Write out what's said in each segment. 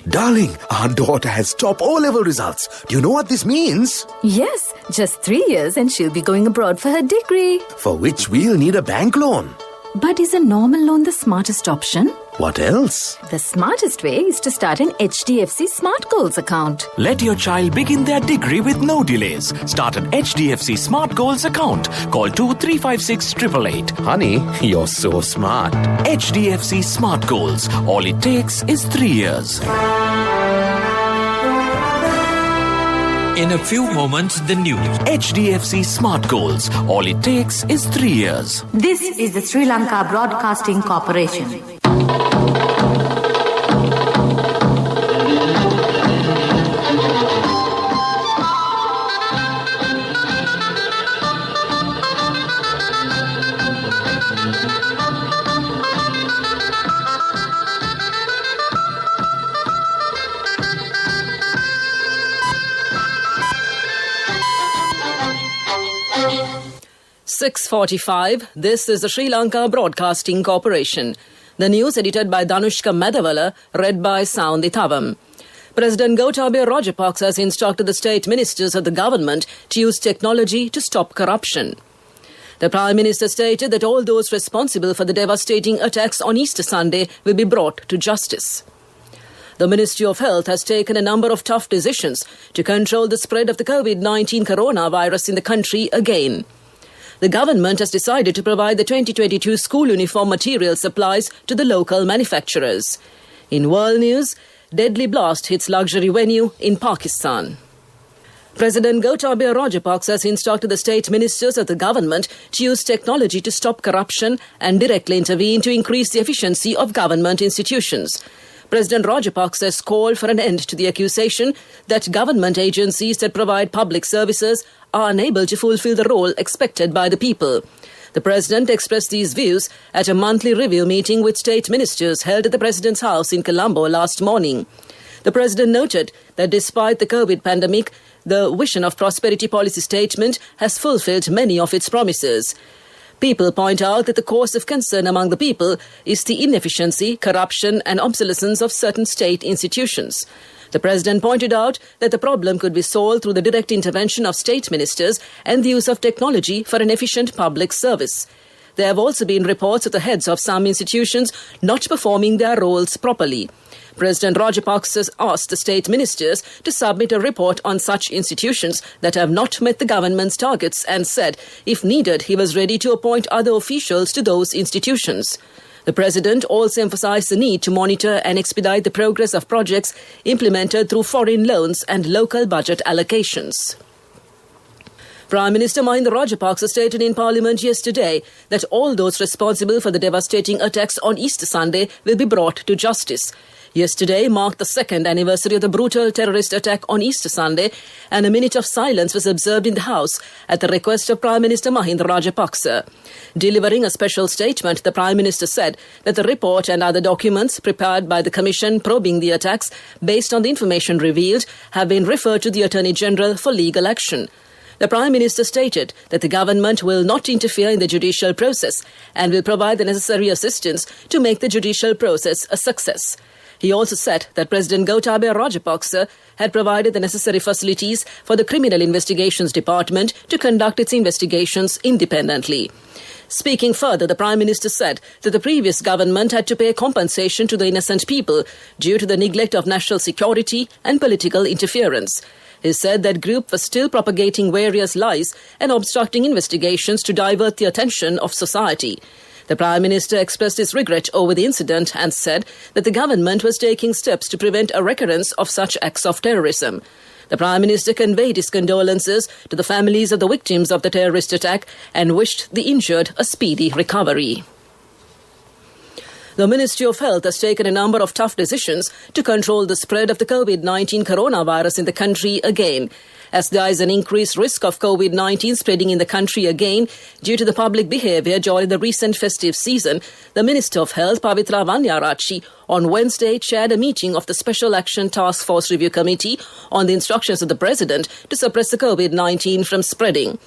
Darling, our daughter has top O-level results. Do you know what this means? Yes, just 3 years and she'll be going abroad for her degree. For which we'll need a bank loan. But is a normal loan the smartest option? What else? The smartest way is to start an HDFC Smart Goals account. Let your child begin their degree with no delays. Start an HDFC Smart Goals account. Call 2356 888. Honey, you're so smart. HDFC Smart Goals. All it takes is 3 years. In a few moments, the news. HDFC Smart Goals. All it takes is 3 years. This is the Sri Lanka Broadcasting Corporation. .45. This is the Sri Lanka Broadcasting Corporation. The news edited by Danushka Madhavala, read by Saundi Thavam. President Gotabaya Rajapaksa has instructed the state ministers of the government to use technology to stop corruption. The Prime Minister stated that all those responsible for the devastating attacks on Easter Sunday will be brought to justice. The Ministry of Health has taken a number of tough decisions to control the spread of the COVID-19 coronavirus in the country again. The government has decided to provide the 2022 school uniform material supplies to the local manufacturers. In world news, deadly blast hits luxury venue in Pakistan. President Gotabaya Rajapaksa has instructed the state ministers of the government to use technology to stop corruption and directly intervene to increase the efficiency of government institutions. President Rajapaksa has called for an end to the accusation that government agencies that provide public services are unable to fulfill the role expected by the people. The President expressed these views at a monthly review meeting with state ministers held at the President's house in Colombo last morning. The President noted that despite the COVID pandemic, the Vision of Prosperity policy statement has fulfilled many of its promises. People point out that the cause of concern among the people is the inefficiency, corruption and obsolescence of certain state institutions. The President pointed out that the problem could be solved through the direct intervention of state ministers and the use of technology for an efficient public service. There have also been reports of the heads of some institutions not performing their roles properly. President Rajapaksa asked the state ministers to submit a report on such institutions that have not met the government's targets and said, if needed, he was ready to appoint other officials to those institutions. The President also emphasized the need to monitor and expedite the progress of projects implemented through foreign loans and local budget allocations. Prime Minister Mahinda Rajapaksa stated in Parliament yesterday that all those responsible for the devastating attacks on Easter Sunday will be brought to justice. Yesterday marked the second anniversary of the brutal terrorist attack on Easter Sunday, and a minute of silence was observed in the House at the request of Prime Minister Mahinda Rajapaksa. Delivering a special statement, the Prime Minister said that the report and other documents prepared by the Commission probing the attacks based on the information revealed have been referred to the Attorney General for legal action. The Prime Minister stated that the government will not interfere in the judicial process and will provide the necessary assistance to make the judicial process a success. He also said that President Gotabaya Rajapaksa had provided the necessary facilities for the Criminal Investigations Department to conduct its investigations independently. Speaking further, the Prime Minister said that the previous government had to pay compensation to the innocent people due to the neglect of national security and political interference. He said that group was still propagating various lies and obstructing investigations to divert the attention of society. The Prime Minister expressed his regret over the incident and said that the government was taking steps to prevent a recurrence of such acts of terrorism. The Prime Minister conveyed his condolences to the families of the victims of the terrorist attack and wished the injured a speedy recovery. The Ministry of Health has taken a number of tough decisions to control the spread of the COVID-19 coronavirus in the country again. As there is an increased risk of COVID-19 spreading in the country again due to the public behaviour during the recent festive season, the Minister of Health, Pavitra Vanyarachi, on Wednesday chaired a meeting of the Special Action Task Force Review Committee on the instructions of the President to suppress the COVID-19 from spreading.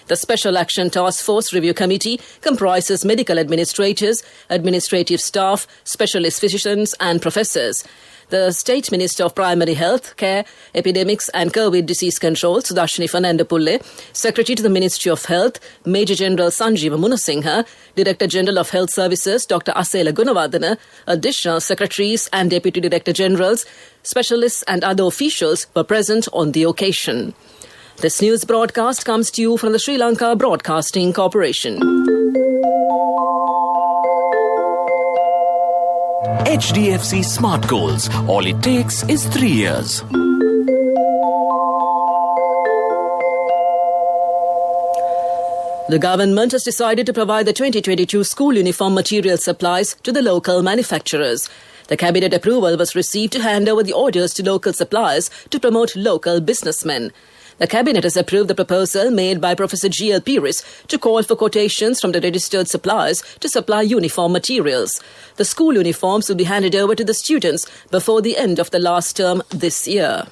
The Special Action Task Force Review Committee comprises medical administrators, administrative staff, specialist physicians and professors. The State Minister of Primary Health Care, Epidemics and COVID Disease Control, Sudashini Fernandopulle, Secretary to the Ministry of Health, Major General Sanjeeva Munasinghe, Director General of Health Services, Dr. Asela Gunawardena, additional secretaries and Deputy Director Generals, specialists and other officials were present on the occasion. This news broadcast comes to you from the Sri Lanka Broadcasting Corporation. HDFC Smart Goals. All it takes is 3 years. The government has decided to provide the 2022 school uniform material supplies to the local manufacturers. The cabinet approval was received to hand over the orders to local suppliers to promote local businessmen. The cabinet has approved the proposal made by Professor G.L. Peiris to call for quotations from the registered suppliers to supply uniform materials. The school uniforms will be handed over to the students before the end of the last term this year.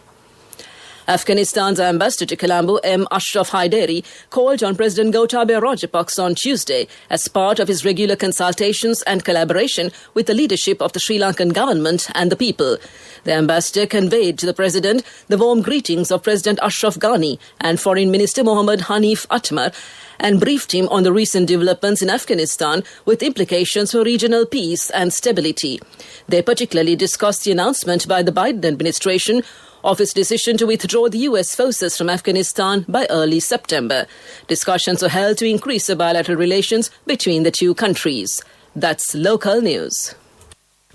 Afghanistan's ambassador to Colombo, M. Ashraf Haidari, called on President Gotabaya Rajapaksa on Tuesday as part of his regular consultations and collaboration with the leadership of the Sri Lankan government and the people. The ambassador conveyed to the president the warm greetings of President Ashraf Ghani and Foreign Minister Mohammad Hanif Atmar and briefed him on the recent developments in Afghanistan with implications for regional peace and stability. They particularly discussed the announcement by the Biden administration of its decision to withdraw the US forces from Afghanistan by early September. Discussions were held to increase the bilateral relations between the two countries. That's local news.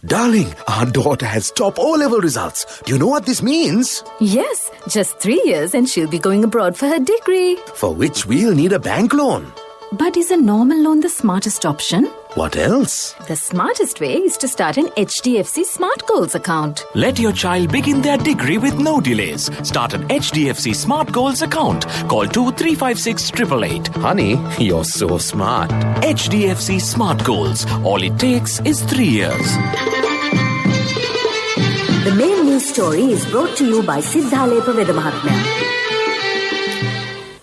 Darling, our daughter has top O-level results. Do you know what this means? Yes, just 3 years and she'll be going abroad for her degree. For which we'll need a bank loan. But is a normal loan the smartest option? What else? The smartest way is to start an HDFC Smart Goals account. Let your child begin their degree with no delays. Start an HDFC Smart Goals account. Call 2356 888. Honey, you're so smart. HDFC Smart Goals. All it takes is 3 years. The main news story is brought to you by Siddhalepa Vedamahatmya.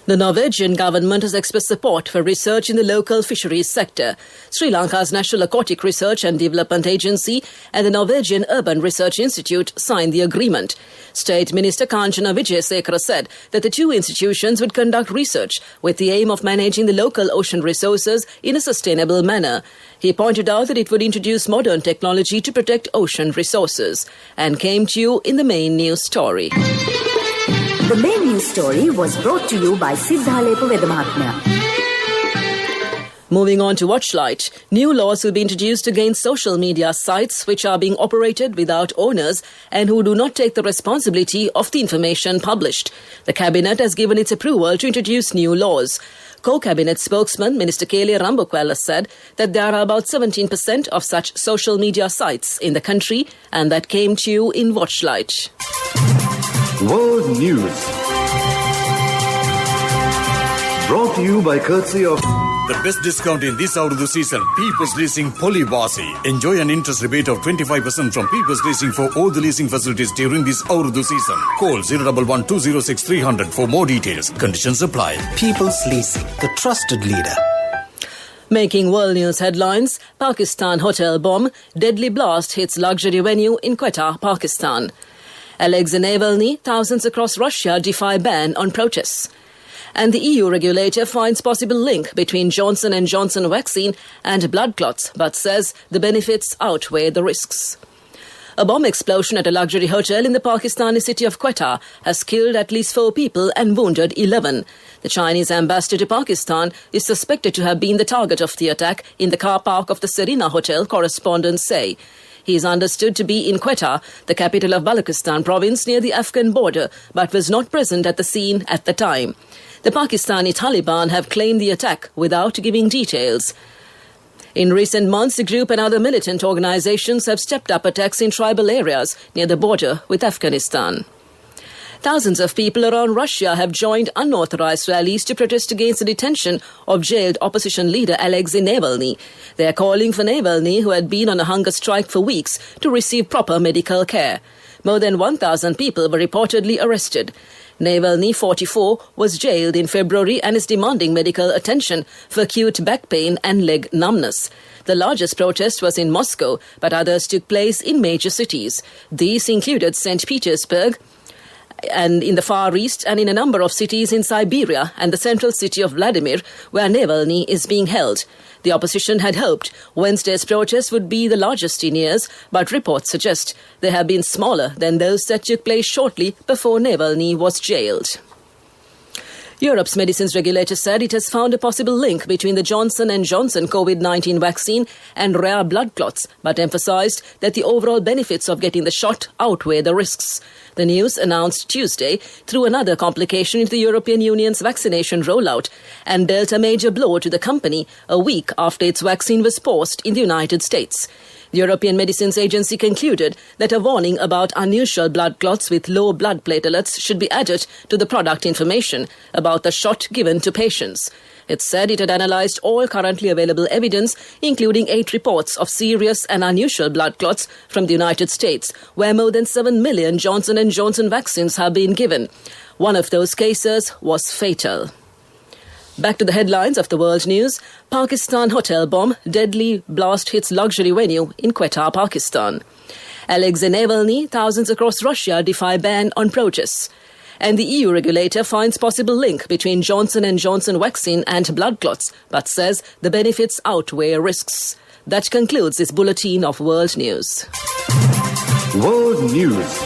The Norwegian government has expressed support for research in the local fisheries sector. Sri Lanka's National Aquatic Research and Development Agency and the Norwegian Urban Research Institute signed the agreement. State Minister Kanchana Wijesekara said that the two institutions would conduct research with the aim of managing the local ocean resources in a sustainable manner. He pointed out that it would introduce modern technology to protect ocean resources and came to you in the main news story. The main news story was brought to you by Siddhalepa Vedamahatmya. Moving on to Watchlight, new laws will be introduced against social media sites which are being operated without owners and who do not take the responsibility of the information published. The Cabinet has given its approval to introduce new laws. Co-Cabinet spokesman Minister Kele Rambokwella said that there are about 17% of such social media sites in the country, and that came to you in Watchlight. World News. Brought to you by courtesy of the best discount in this Urdu season, People's Leasing Polybasi. Enjoy an interest rebate of 25% from People's Leasing for all the leasing facilities during this Urdu season. Call 011 206 300 for more details. Conditions apply. People's Leasing, the trusted leader. Making world news headlines, Pakistan hotel bomb, deadly blast hits luxury venue in Quetta, Pakistan. Alexei Navalny, thousands across Russia defy ban on protests. And the EU regulator finds possible link between Johnson & Johnson vaccine and blood clots, but says the benefits outweigh the risks. A bomb explosion at a luxury hotel in the Pakistani city of Quetta has killed at least 4 people and wounded 11. The Chinese ambassador to Pakistan is suspected to have been the target of the attack in the car park of the Serena Hotel, correspondents say. He is understood to be in Quetta, the capital of Balochistan province near the Afghan border, but was not present at the scene at the time. The Pakistani Taliban have claimed the attack without giving details. In recent months, the group and other militant organizations have stepped up attacks in tribal areas near the border with Afghanistan. Thousands of people around Russia have joined unauthorized rallies to protest against the detention of jailed opposition leader Alexei Navalny. They are calling for Navalny, who had been on a hunger strike for weeks, to receive proper medical care. More than 1,000 people were reportedly arrested. Navalny, 44, was jailed in February and is demanding medical attention for acute back pain and leg numbness. The largest protest was in Moscow, but others took place in major cities. These included St. Petersburg, and in the Far East, and in a number of cities in Siberia and the central city of Vladimir, where Navalny is being held. The opposition had hoped Wednesday's protests would be the largest in years, but reports suggest they have been smaller than those that took place shortly before Navalny was jailed. Europe's medicines regulator said it has found a possible link between the Johnson & Johnson COVID-19 vaccine and rare blood clots, but emphasized that the overall benefits of getting the shot outweigh the risks. The news announced Tuesday threw another complication into the European Union's vaccination rollout and dealt a major blow to the company a week after its vaccine was paused in the United States. The European Medicines Agency concluded that a warning about unusual blood clots with low blood platelets should be added to the product information about the shot given to patients. It said it had analyzed all currently available evidence, including 8 reports of serious and unusual blood clots from the United States, where more than 7 million Johnson & Johnson vaccines have been given. One of those cases was fatal. Back to the headlines of the world news. Pakistan hotel bomb, deadly blast hits luxury venue in Quetta, Pakistan. Alexei Navalny, thousands across Russia defy ban on protests. And the EU regulator finds possible link between Johnson & Johnson vaccine and blood clots, but says the benefits outweigh risks. That concludes this bulletin of world news. World News.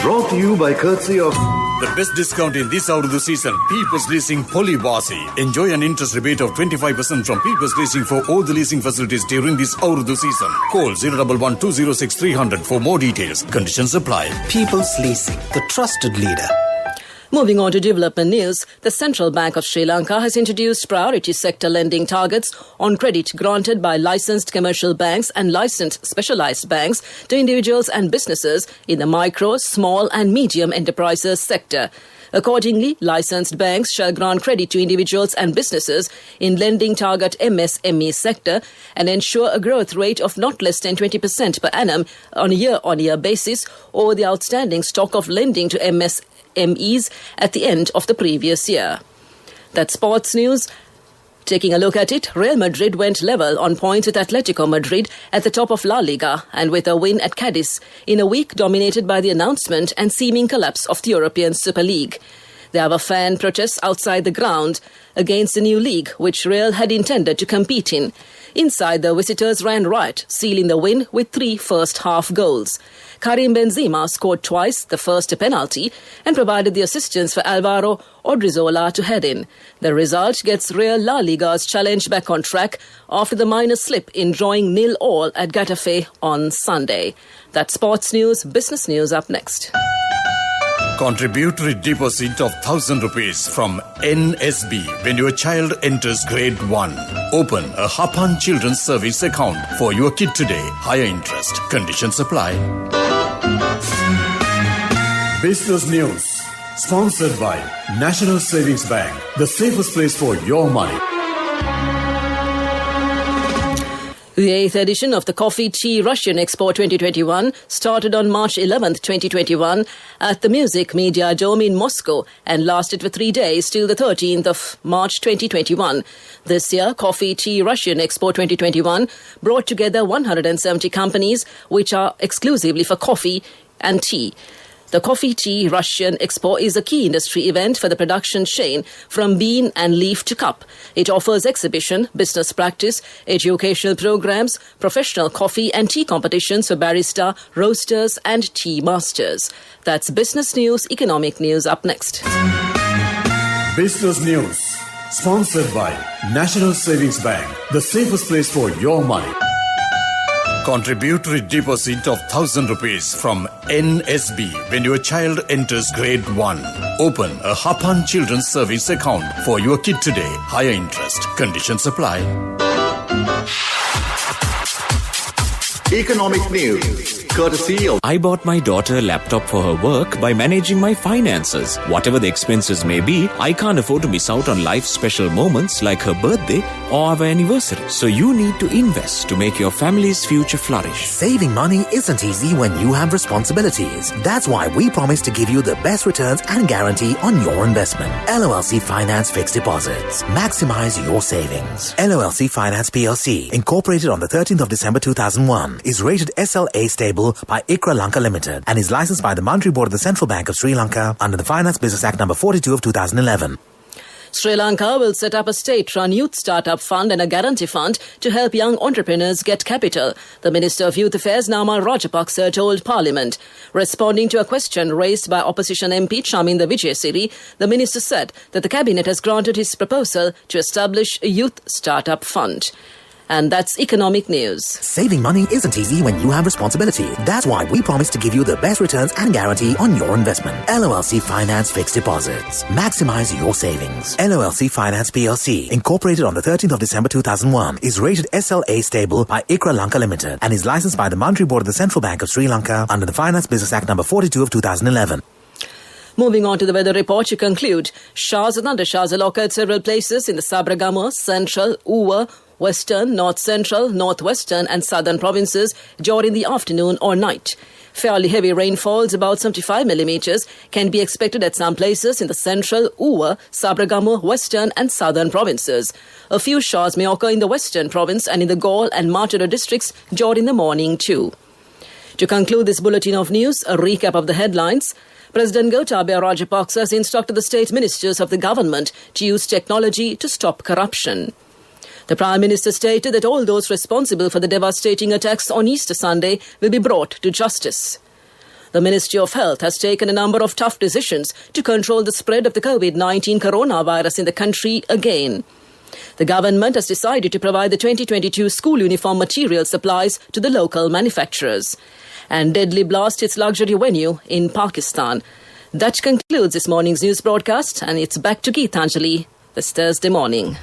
Brought to you by courtesy of The best discount in this Urdu season, People's Leasing Polybasi. Enjoy an interest rebate of 25% from People's Leasing for all the leasing facilities during this Urdu season. Call 011-206300 for more details. Conditions apply. People's Leasing, the trusted leader. Moving on to development news, the Central Bank of Sri Lanka has introduced priority sector lending targets on credit granted by licensed commercial banks and licensed specialized banks to individuals and businesses in the micro, small and medium enterprises sector. Accordingly, licensed banks shall grant credit to individuals and businesses in lending target MSME sector and ensure a growth rate of not less than 20% per annum on a year-on-year basis over the outstanding stock of lending to MSMEs at the end of the previous year. That's sports news. Taking a look at it, Real Madrid went level on points with Atletico Madrid at the top of La Liga and with a win at Cadiz in a week dominated by the announcement and seeming collapse of the European Super League. There were fan protests outside the ground against the new league, which Real had intended to compete in. Inside, the visitors ran riot, sealing the win with 3 first-half goals. Karim Benzema scored twice, the first a penalty, and provided the assistance for Alvaro Odriozola to head in. The result gets Real La Liga's challenge back on track after the minor slip in drawing 0-0 at Getafe on Sunday. That's sports news. Business news up next. Contributory deposit of 1,000 rupees from NSB when your child enters grade 1. Open a Hapan Children's Service account for your kid today. Higher interest. Conditions apply. Business News. Sponsored by National Savings Bank. The safest place for your money. The 8th edition of the Coffee Tea Russian Expo 2021 started on March 11th, 2021 at the Music Media Dome in Moscow and lasted for 3 days till the 13th of March 2021. This year, Coffee Tea Russian Expo 2021 brought together 170 companies which are exclusively for coffee and tea. The Coffee Tea Russian Expo is a key industry event for the production chain from bean and leaf to cup. It offers exhibition, business practice, educational programs, professional coffee and tea competitions for barista, roasters and tea masters. That's business news, economic news up next. Business News. Sponsored by National Savings Bank. The safest place for your money. Contributory deposit of 1,000 rupees from NSB when your child enters grade 1. Open a Hapan Children's Service account for your kid today. Higher interest. Conditions apply. Economic News. courtesy of... I bought my daughter a laptop for her work by managing my finances. Whatever the expenses may be, I can't afford to miss out on life's special moments like her birthday or our anniversary. So you need to invest to make your family's future flourish. Saving money isn't easy when you have responsibilities. That's why we promise to give you the best returns and guarantee on your investment. LOLC Finance Fixed Deposits. Maximize your savings. LOLC Finance PLC, incorporated on the 13th of December 2001, is rated SLA stable by ICRA Lanka Limited and is licensed by the Monetary Board of the Central Bank of Sri Lanka under the Finance Business Act number 42 of 2011. Sri Lanka will set up a state-run youth startup fund and a guarantee fund to help young entrepreneurs get capital, the Minister of Youth Affairs Namal Rajapaksa told Parliament. Responding to a question raised by opposition MP Chaminda Vijayasiri, the minister said that the cabinet has granted his proposal to establish a youth startup fund. And that's economic news. Saving money isn't easy when you have responsibility. That's why we promise to give you the best returns and guarantee on your investment. LOLC Finance Fixed Deposits. Maximize your savings. LOLC Finance PLC, incorporated on the 13th of December 2001, is rated SLA stable by ICRA Lanka Limited and is licensed by the Monetary Board of the Central Bank of Sri Lanka under the Finance Business Act number 42 of 2011. Moving on to the weather report to conclude, showers and thundershowers will occur at several places in the Sabragama, Central, Uva, Western, North Central, Northwestern and Southern provinces during the afternoon or night. Fairly heavy rainfalls, about 75 millimeters, can be expected at some places in the Central, Uva, Sabragama, Western and Southern provinces. A few showers may occur in the Western province and in the Galle and Martara districts during the morning too. To conclude this bulletin of news, a recap of the headlines. President Gotabaya Rajapaksa has instructed the state ministers of the government to use technology to stop corruption. The Prime Minister stated that all those responsible for the devastating attacks on Easter Sunday will be brought to justice. The Ministry of Health has taken a number of tough decisions to control the spread of the COVID-19 coronavirus in the country again. The government has decided to provide the 2022 school uniform material supplies to the local manufacturers. And deadly blast its luxury venue in Pakistan. That concludes this morning's news broadcast, and it's back to Geethanjali this Thursday morning.